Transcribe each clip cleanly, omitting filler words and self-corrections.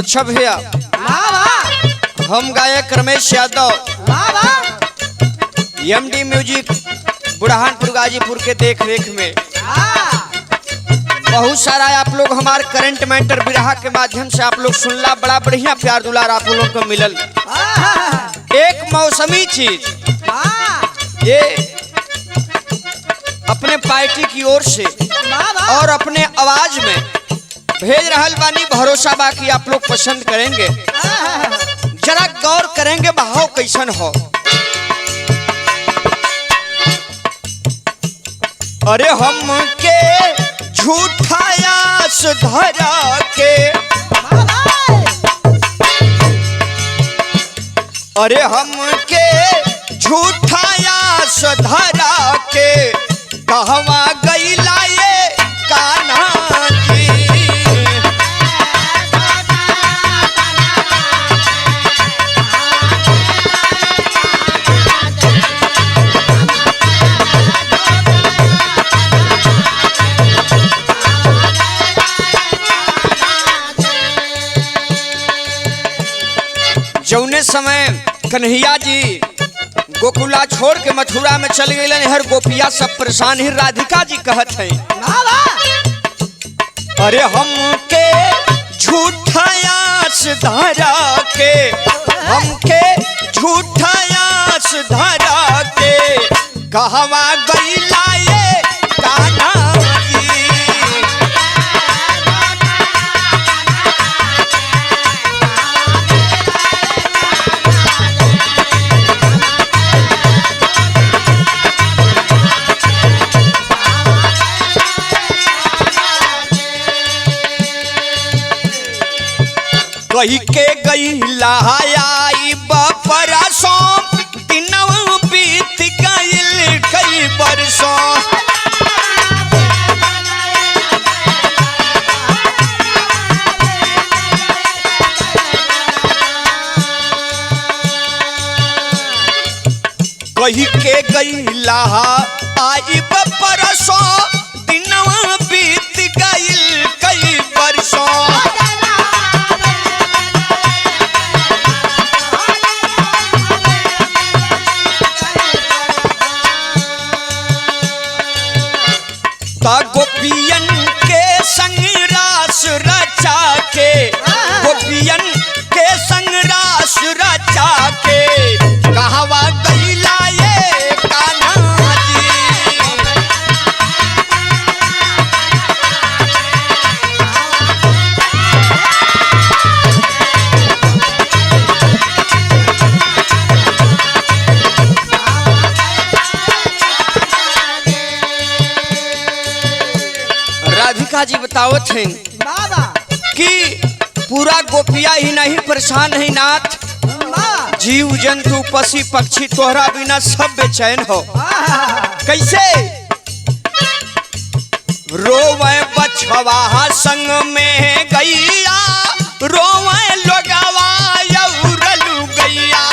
अच्छा भैया, हम गायक रमेश यादव एमडी म्यूजिक बुढ़ानपुर गाजीपुर के देख रेख में बहुत सारा आप लोग हमारे करंट मैटर बिरहा के माध्यम से आप लोग सुनला, बड़ा बढ़िया प्यार दुलार आप लोगों को मिलल। एक मौसमी चीज ये अपने पार्टी की ओर से और अपने आवाज में भेज रहल बानी, भरोसा बा कि आप लोग पसंद करेंगे। जरा गौर करेंगे भाव कैसन हो। अरे हम के झूठाया सुधरा के, अरे हम के झूठाया सुधरा के, कहवा गईला ये कान्हा जी। जौने समय कन्हैया जी गोकुला छोड़ के मथुरा में चल गए, हर गोपिया सब परेशान ही। राधिका जी कहत हैं, अरे हम के झूठायास धरा के, हम के झूठायास धरा के, कहवा गईला ये कान्हा जी। कही के गईला आई बपरसों, दिनवा बीत गईल कई बरसों। कही के गईला आई बपरसों, दिनवा बीत गईल कई बरसों। गोपियन के संग रास रचा के, गोपियन के संग रास रचा के, कहवा गईला ये कान्हा जी। राधिका जी बतावत हैं कि पूरा गोपिया ही नहीं परेशान है नाथ, जीव जंतु पशु पक्षी तोहरा बिना सब बेचैन हो। कैसे रोवे बछवा संग में गैया, रोवे लोगवा यौरलू गैया।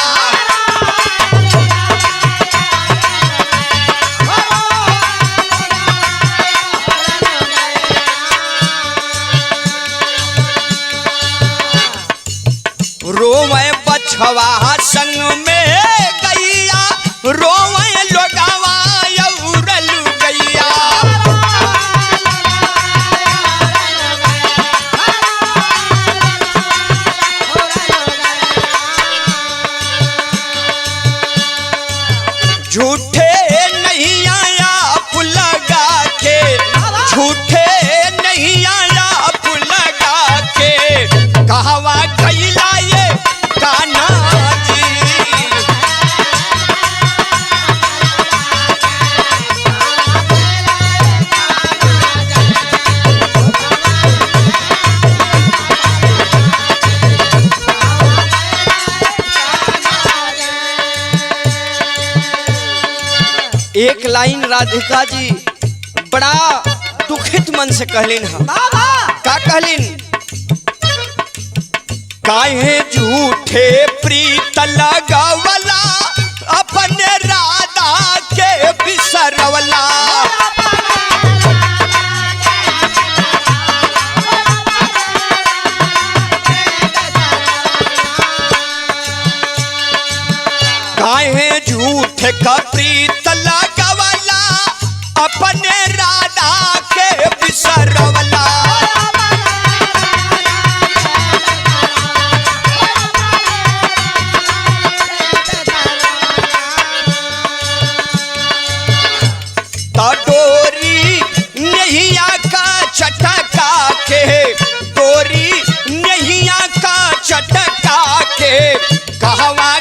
रोवे बछवा संग में गैया, रोवे लोगवा यौरलू गैया। झूठे नहीं आया लगा के, झूठे नहीं आया लगा के, कहवा गईला ये कान्हा जी। एक लाइन राधिका जी बड़ा दुखित मन से कहलिन हम। का कहलिन? काहे झूठे प्रीत लगावला, अपने राधा के बिसरवला। में झूठ का प्रीत लगावला अपने राधा के बिसरवला। डोरी नैया का चटका के, डोरी नैया का चटका के कहवा